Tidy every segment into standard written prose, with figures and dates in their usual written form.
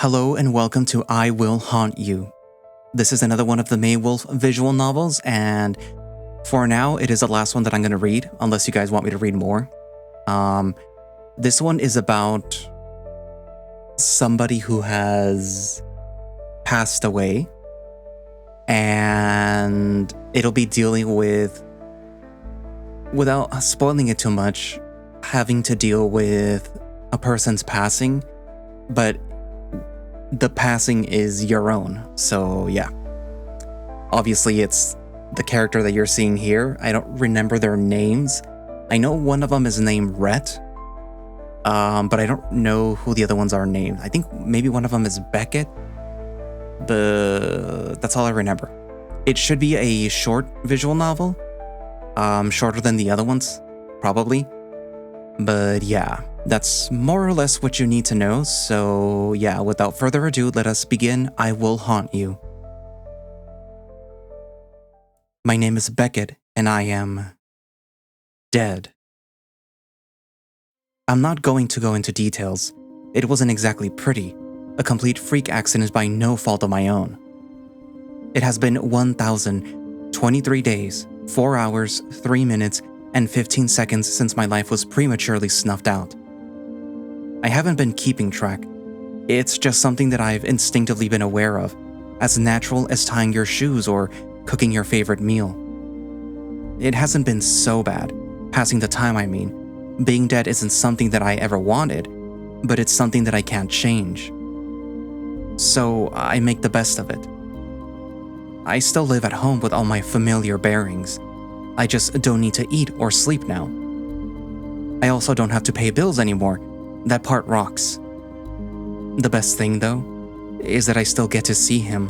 Hello and welcome to I Will Haunt You. This is another one of the Maywolf visual novels, and for now, it is the last one that I'm going to read, unless you guys want me to read more. This one is about somebody who has passed away, and it'll be dealing with, without spoiling it too much, having to deal with a person's passing, but the passing is your own, so yeah. Obviously, it's the character that you're seeing here. I don't remember their names. I know one of them is named Rhett, but I don't know who the other ones are named. I think maybe one of them is Beckett, but that's all I remember. It should be a short visual novel, shorter than the other ones, probably. But yeah, that's more or less what you need to know, so yeah, without further ado, let us begin I Will Haunt You. My name is Beckett, and I am dead. I'm not going to go into details. It wasn't exactly pretty. A complete freak accident by no fault of my own. It has been 1,023 days, 4 hours, 3 minutes, and 15 seconds since my life was prematurely snuffed out. I haven't been keeping track. It's just something that I've instinctively been aware of, as natural as tying your shoes or cooking your favorite meal. It hasn't been so bad, passing the time I mean. Being dead isn't something that I ever wanted, but it's something that I can't change. So I make the best of it. I still live at home with all my familiar bearings. I just don't need to eat or sleep now. I also don't have to pay bills anymore. That part rocks. The best thing, though, is that I still get to see him.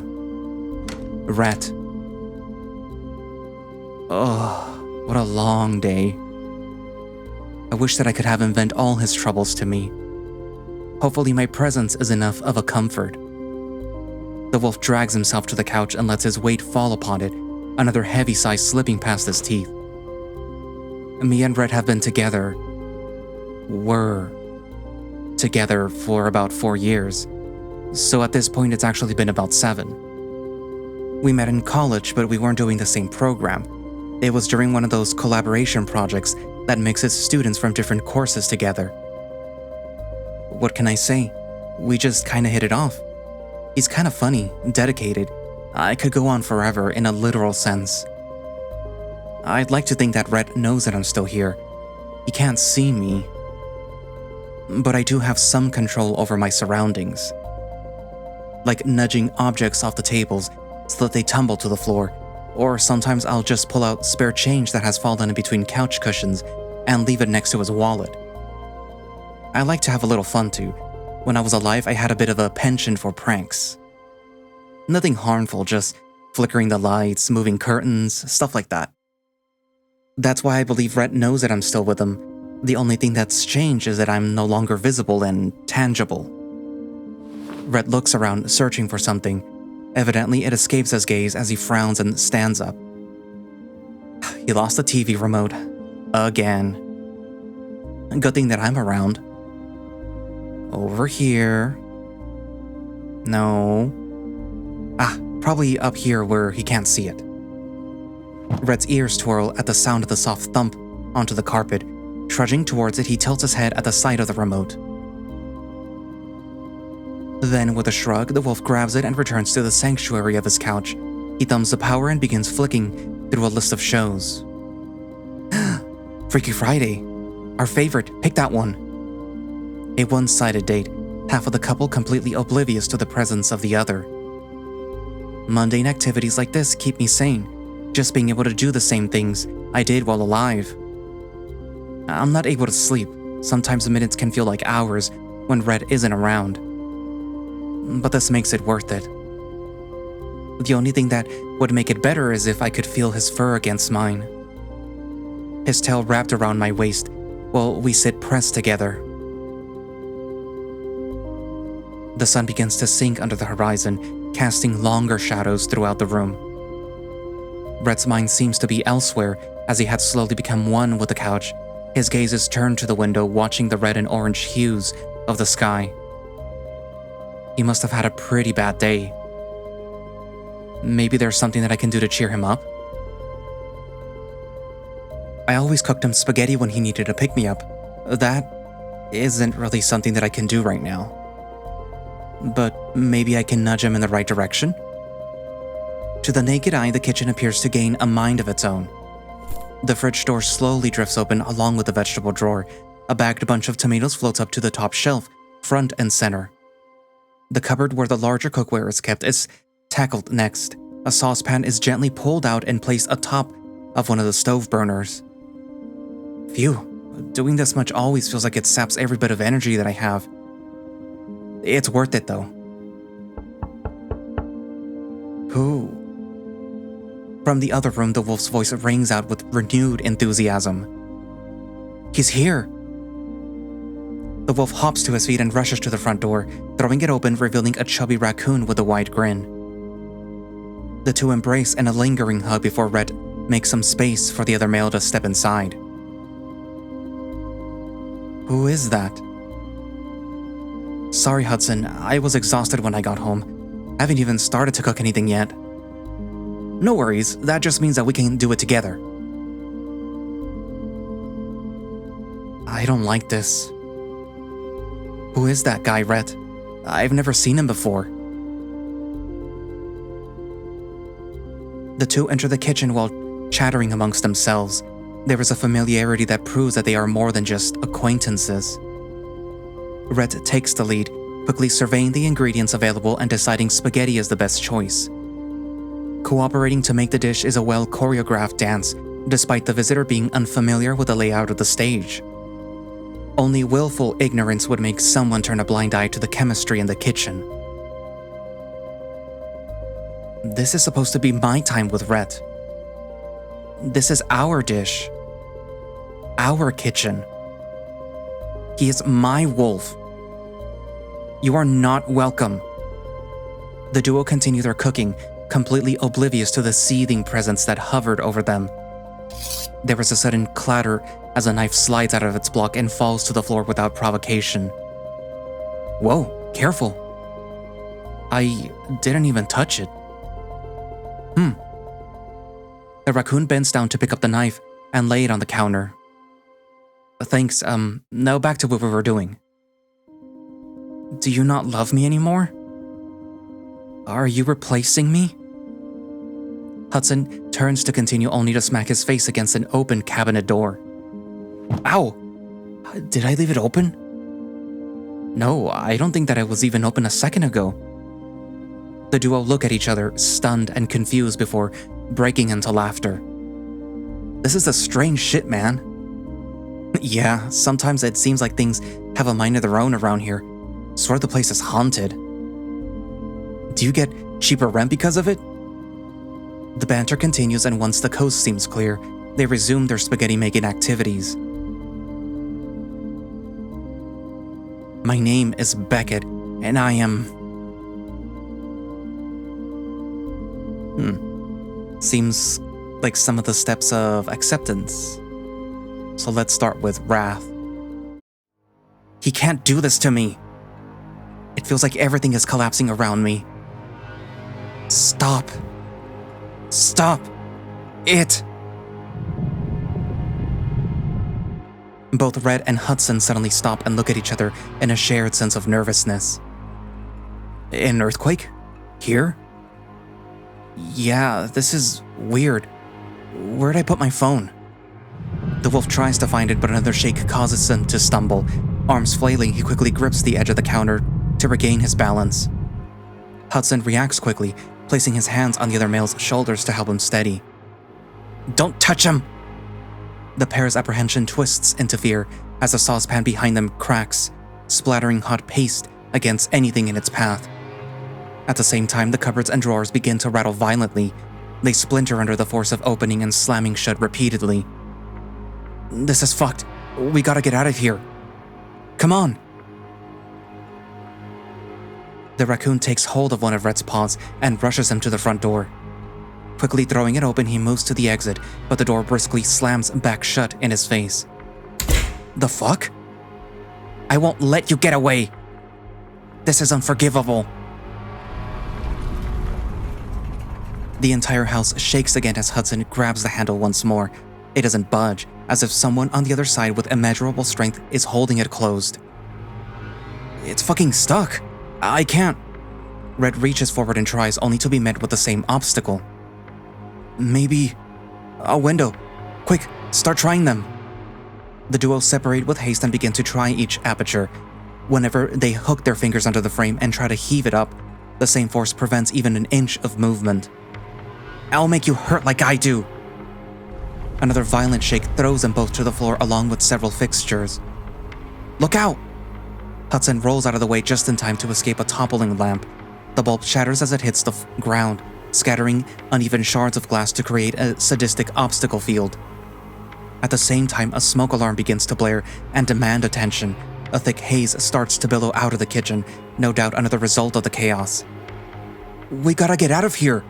Rhett. Oh, what a long day. I wish that I could have him vent all his troubles to me. Hopefully my presence is enough of a comfort. The wolf drags himself to the couch and lets his weight fall upon it, another heavy sigh slipping past his teeth. Me and Rhett have been together. Were together for about 4 years, so at this point it's actually been about 7. We met in college, but we weren't doing the same program. It was during one of those collaboration projects that mixes students from different courses together. What can I say? We just kinda hit it off. He's kinda funny, dedicated. I could go on forever in a literal sense. I'd like to think that Rhett knows that I'm still here. He can't see me, but I do have some control over my surroundings. Like nudging objects off the tables so that they tumble to the floor, or sometimes I'll just pull out spare change that has fallen in between couch cushions and leave it next to his wallet. I like to have a little fun too. When I was alive, I had a bit of a penchant for pranks. Nothing harmful, just flickering the lights, moving curtains, stuff like that. That's why I believe Rhett knows that I'm still with him. The only thing that's changed is that I'm no longer visible and tangible. Rhett looks around, searching for something. Evidently, it escapes his gaze as he frowns and stands up. He lost the TV remote. Again. Good thing that I'm around. Over here. No. Probably up here where he can't see it. Rhett's ears twirl at the sound of the soft thump onto the carpet. Trudging towards it, he tilts his head at the sight of the remote. Then, with a shrug, the wolf grabs it and returns to the sanctuary of his couch. He thumbs the power and begins flicking through a list of shows. Freaky Friday. Our favorite. Pick that one. A one-sided date, half of the couple completely oblivious to the presence of the other. Mundane activities like this keep me sane, just being able to do the same things I did while alive. I'm not able to sleep. Sometimes the minutes can feel like hours when Rhett isn't around. But this makes it worth it. The only thing that would make it better is if I could feel his fur against mine. His tail wrapped around my waist while we sit pressed together. The sun begins to sink under the horizon, casting longer shadows throughout the room. Rhett's mind seems to be elsewhere as he had slowly become one with the couch. His gaze is turned to the window, watching the red and orange hues of the sky. He must have had a pretty bad day. Maybe there's something that I can do to cheer him up? I always cooked him spaghetti when he needed to pick me up. That isn't really something that I can do right now. But maybe I can nudge him in the right direction? To the naked eye, the kitchen appears to gain a mind of its own. The fridge door slowly drifts open along with the vegetable drawer. A bagged bunch of tomatoes floats up to the top shelf, front and center. The cupboard where the larger cookware is kept is tackled next. A saucepan is gently pulled out and placed atop of one of the stove burners. Phew, doing this much always feels like it saps every bit of energy that I have. It's worth it though. Who? From the other room, the wolf's voice rings out with renewed enthusiasm. He's here! The wolf hops to his feet and rushes to the front door, throwing it open, revealing a chubby raccoon with a wide grin. The two embrace in a lingering hug before Red makes some space for the other male to step inside. Who is that? Sorry, Hudson, I was exhausted when I got home. I haven't even started to cook anything yet. No worries, that just means that we can do it together. I don't like this. Who is that guy, Rhett? I've never seen him before. The two enter the kitchen while chattering amongst themselves. There is a familiarity that proves that they are more than just acquaintances. Rhett takes the lead, quickly surveying the ingredients available and deciding spaghetti is the best choice. Cooperating to make the dish is a well-choreographed dance, despite the visitor being unfamiliar with the layout of the stage. Only willful ignorance would make someone turn a blind eye to the chemistry in the kitchen. This is supposed to be my time with Rhett. This is our dish. Our kitchen. He is my wolf. You are not welcome. The duo continue their cooking, completely oblivious to the seething presence that hovered over them. There is a sudden clatter as a knife slides out of its block and falls to the floor without provocation. Whoa, careful. I didn't even touch it. The raccoon bends down to pick up the knife and lay it on the counter. Thanks, now back to what we were doing. Do you not love me anymore? Are you replacing me? Hudson turns to continue only to smack his face against an open cabinet door. Ow! Did I leave it open? No, I don't think that it was even open a second ago. The duo look at each other, stunned and confused before breaking into laughter. This is a strange shit, man. Yeah, sometimes it seems like things have a mind of their own around here. Swear the place is haunted. Do you get cheaper rent because of it? The banter continues, and once the coast seems clear, they resume their spaghetti-making activities. My name is Beckett, and I am... Seems like some of the steps of acceptance. So let's start with wrath. He can't do this to me. It feels like everything is collapsing around me. Stop. Stop it. Both Red and Hudson suddenly stop and look at each other in a shared sense of nervousness. An earthquake? Here? Yeah, this is weird. Where'd I put my phone? The wolf tries to find it, but another shake causes him to stumble. Arms flailing, he quickly grips the edge of the counter to regain his balance. Hudson reacts quickly, placing his hands on the other male's shoulders to help him steady. Don't touch him! The pair's apprehension twists into fear as the saucepan behind them cracks, splattering hot paste against anything in its path. At the same time, the cupboards and drawers begin to rattle violently. They splinter under the force of opening and slamming shut repeatedly. This is fucked. We gotta get out of here. Come on! The raccoon takes hold of one of Rhett's paws and rushes him to the front door. Quickly throwing it open, he moves to the exit, but the door briskly slams back shut in his face. The fuck? I won't let you get away! This is unforgivable. The entire house shakes again as Hudson grabs the handle once more. It doesn't budge, as if someone on the other side with immeasurable strength is holding it closed. It's fucking stuck. I can't. Red reaches forward and tries, only to be met with the same obstacle. Maybe a window. Quick, start trying them. The duo separate with haste and begin to try each aperture. Whenever they hook their fingers under the frame and try to heave it up, the same force prevents even an inch of movement. I'll make you hurt like I do. Another violent shake throws them both to the floor along with several fixtures. Look out! Hudson rolls out of the way just in time to escape a toppling lamp. The bulb shatters as it hits the ground, scattering uneven shards of glass to create a sadistic obstacle field. At the same time, a smoke alarm begins to blare and demand attention. A thick haze starts to billow out of the kitchen, no doubt another result of the chaos. We gotta get out of here!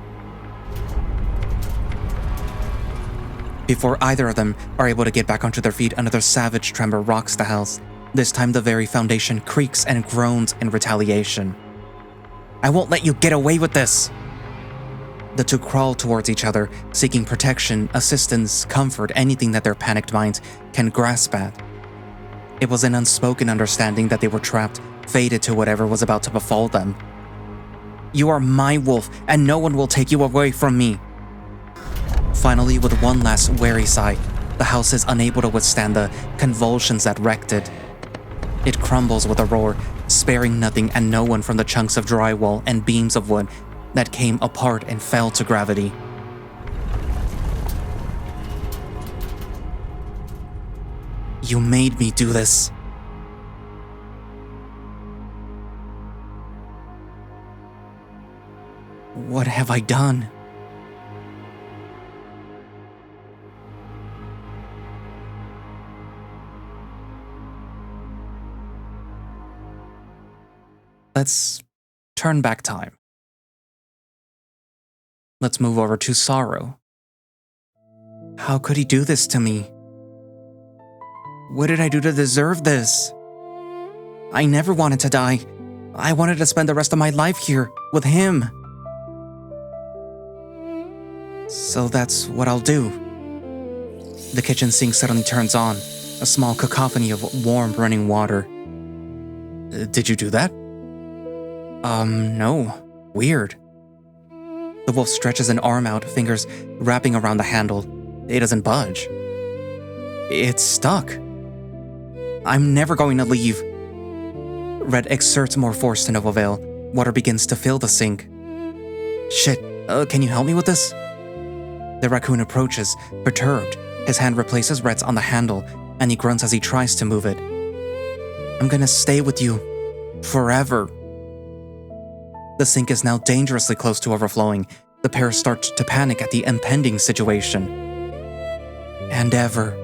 Before either of them are able to get back onto their feet, another savage tremor rocks the house. This time the very foundation creaks and groans in retaliation. I won't let you get away with this! The two crawl towards each other, seeking protection, assistance, comfort, anything that their panicked minds can grasp at. It was an unspoken understanding that they were trapped, fated to whatever was about to befall them. You are my wolf, and no one will take you away from me. Finally, with one last wary sigh, the house is unable to withstand the convulsions that wrecked it. It crumbles with a roar, sparing nothing and no one from the chunks of drywall and beams of wood that came apart and fell to gravity. You made me do this. What have I done? Let's turn back time. Let's move over to sorrow. How could he do this to me? What did I do to deserve this? I never wanted to die. I wanted to spend the rest of my life here with him. So that's what I'll do. The kitchen sink suddenly turns on, a small cacophony of warm running water. Did you do that? No. Weird. The wolf stretches an arm out, fingers wrapping around the handle. It doesn't budge. It's stuck. I'm never going to leave. Red exerts more force to no avail. Water begins to fill the sink. Shit, can you help me with this? The raccoon approaches, perturbed. His hand replaces Red's on the handle, and he grunts as he tries to move it. I'm gonna stay with you. Forever. The sink is now dangerously close to overflowing. The pair start to panic at the impending situation. And ever.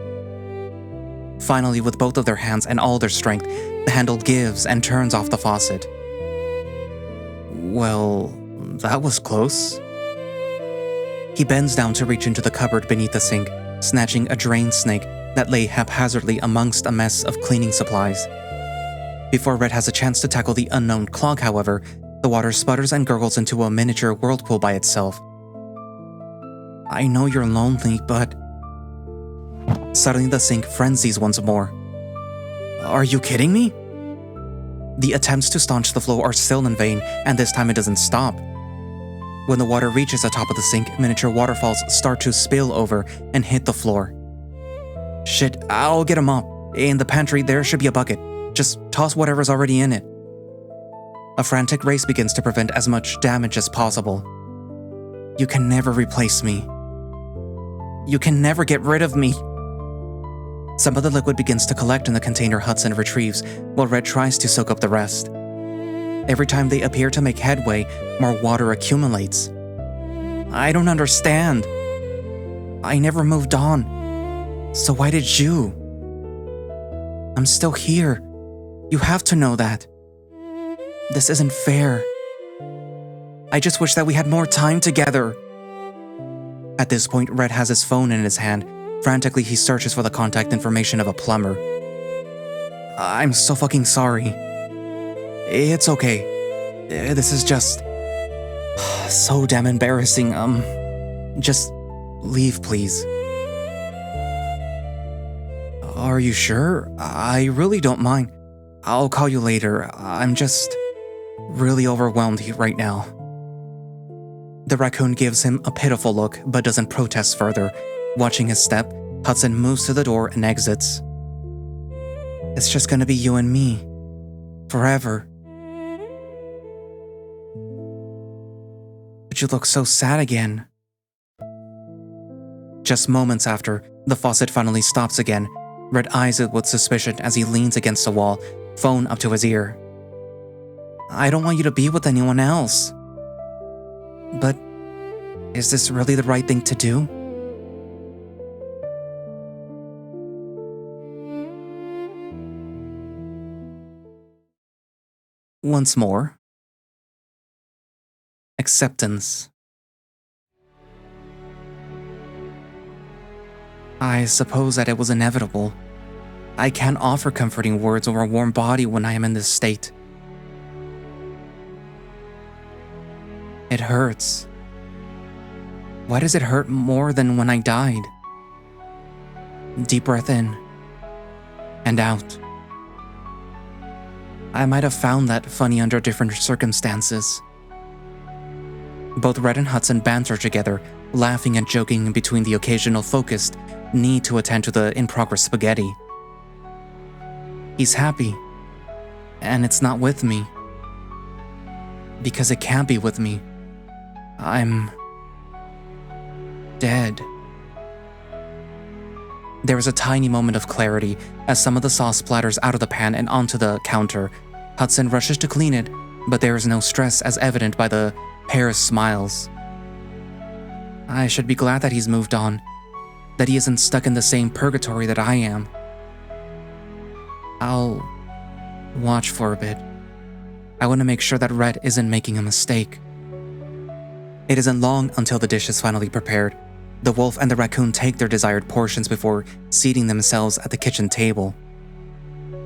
Finally, with both of their hands and all their strength, the handle gives and turns off the faucet. Well, that was close. He bends down to reach into the cupboard beneath the sink, snatching a drain snake that lay haphazardly amongst a mess of cleaning supplies. Before Red has a chance to tackle the unknown clog, however, the water sputters and gurgles into a miniature whirlpool by itself. I know you're lonely, but... Suddenly the sink frenzies once more. Are you kidding me? The attempts to staunch the flow are still in vain, and this time it doesn't stop. When the water reaches the top of the sink, miniature waterfalls start to spill over and hit the floor. Shit, I'll get 'em up. In the pantry, there should be a bucket. Just toss whatever's already in it. A frantic race begins to prevent as much damage as possible. You can never replace me. You can never get rid of me. Some of the liquid begins to collect in the container Hudson retrieves, while Red tries to soak up the rest. Every time they appear to make headway, more water accumulates. I don't understand. I never moved on. So why did you? I'm still here. You have to know that. This isn't fair. I just wish that we had more time together. At this point, Red has his phone in his hand. Frantically, he searches for the contact information of a plumber. I'm so fucking sorry. It's okay. This is just so damn embarrassing. Just leave, please. Are you sure? I really don't mind. I'll call you later. I'm just really overwhelmed right now. The raccoon gives him a pitiful look but doesn't protest further. Watching his step, Hudson moves to the door and exits. It's just gonna be you and me. Forever. But you look so sad again. Just moments after, the faucet finally stops again. Red eyes it with suspicion as he leans against the wall, phone up to his ear. I don't want you to be with anyone else. But is this really the right thing to do? Once more. Acceptance. I suppose that it was inevitable. I can't offer comforting words or a warm body when I am in this state. It hurts. Why does it hurt more than when I died? Deep breath in and out. I might have found that funny under different circumstances. Both Red and Hudson banter together, laughing and joking in between the occasional focused need to attend to the in-progress spaghetti. He's happy, and it's not with me. Because it can't be with me. I'm dead. There is a tiny moment of clarity as some of the sauce splatters out of the pan and onto the counter. Hudson rushes to clean it, but there is no stress as evident by the pair's smiles. I should be glad that he's moved on, that he isn't stuck in the same purgatory that I am. I'll watch for a bit. I want to make sure that Red isn't making a mistake. It isn't long until the dish is finally prepared. The wolf and the raccoon take their desired portions before seating themselves at the kitchen table.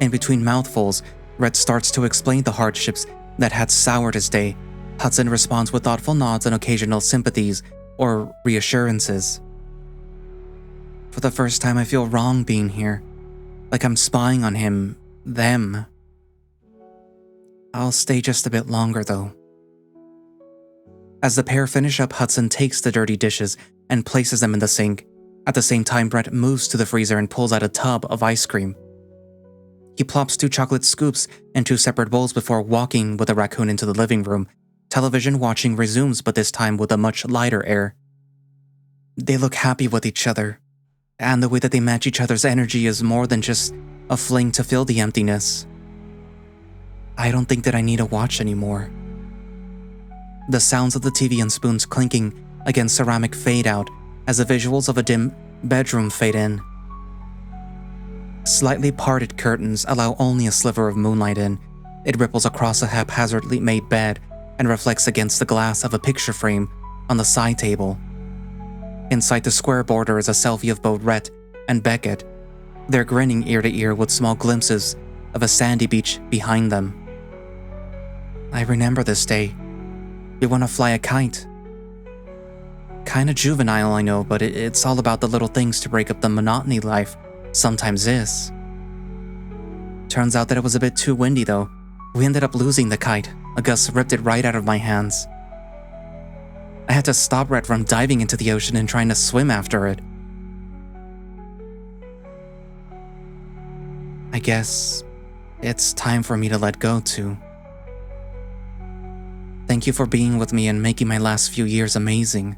In between mouthfuls, Red starts to explain the hardships that had soured his day. Hudson responds with thoughtful nods and occasional sympathies or reassurances. For the first time, I feel wrong being here, like I'm spying on him, them. I'll stay just a bit longer though. As the pair finish up, Hudson takes the dirty dishes and places them in the sink. At the same time, Brett moves to the freezer and pulls out a tub of ice cream. He plops 2 chocolate scoops in 2 separate bowls before walking with the raccoon into the living room. Television watching resumes, but this time with a much lighter air. They look happy with each other, and the way that they match each other's energy is more than just a fling to fill the emptiness. I don't think that I need to watch anymore. The sounds of the TV and spoons clinking against ceramic fade out as the visuals of a dim bedroom fade in. Slightly parted curtains allow only a sliver of moonlight in. It ripples across a haphazardly made bed and reflects against the glass of a picture frame on the side table. Inside the square border is a selfie of both Rhett and Beckett. They're grinning ear to ear with small glimpses of a sandy beach behind them. I remember this day. We want to fly a kite. Kinda juvenile, I know, but it's all about the little things to break up the monotony life sometimes is. Turns out that it was a bit too windy though. We ended up losing the kite. A gust ripped it right out of my hands. I had to stop Rhett from diving into the ocean and trying to swim after it. I guess it's time for me to let go too. Thank you for being with me and making my last few years amazing.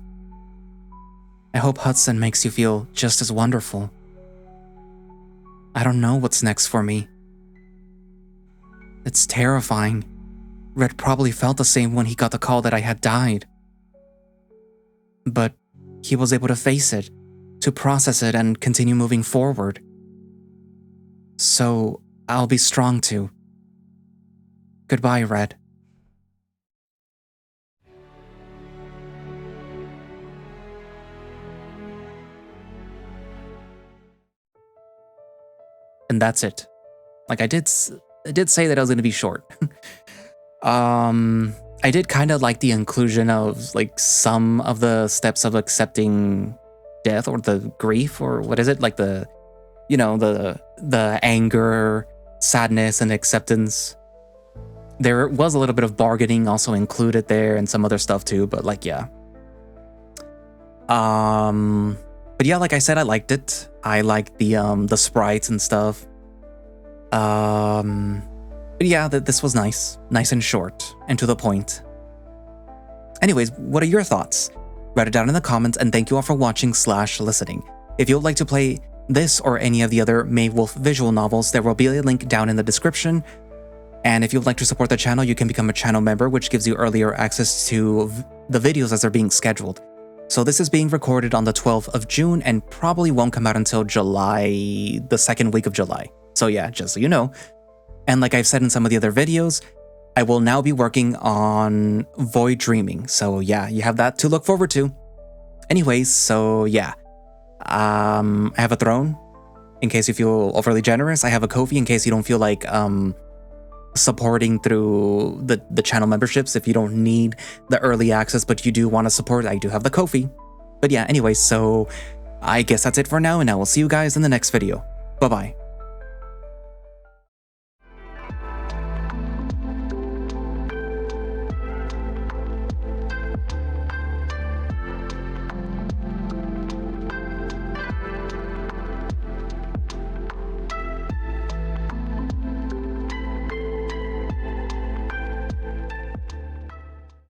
I hope Hudson makes you feel just as wonderful. I don't know what's next for me. It's terrifying. Red probably felt the same when he got the call that I had died. But he was able to face it, to process it and continue moving forward. So I'll be strong too. Goodbye, Red. And that's it. Like I did say that I was going to be short. I did kind of like the inclusion of like some of the steps of accepting death or the grief, or what is it, like the, you know, the anger, sadness, and acceptance. There was a little bit of bargaining also included there and some other stuff too, but like, yeah. But yeah, like I said, I liked it. I liked the sprites and stuff. But yeah, this was nice and short and to the point. Anyways, what are your thoughts? Write it down in the comments, and thank you all for watching / listening. If you would like to play this or any of the other Maywolf visual novels, there will be a link down in the description. And if you would like to support the channel, you can become a channel member, which gives you earlier access to the videos as they're being scheduled. So this is being recorded on the 12th of June and probably won't come out until July, the second week of July. So yeah, just so you know. And like I've said in some of the other videos, I will now be working on Void Dreaming. So yeah, you have that to look forward to. Anyways, so yeah. I have a throne, in case you feel overly generous. I have a Ko-fi in case you don't feel like supporting through the channel memberships. If you don't need the early access, but you do want to support, I do have the Ko-fi. But yeah, anyway, so I guess that's it for now, and I will see you guys in the next video. Bye-bye.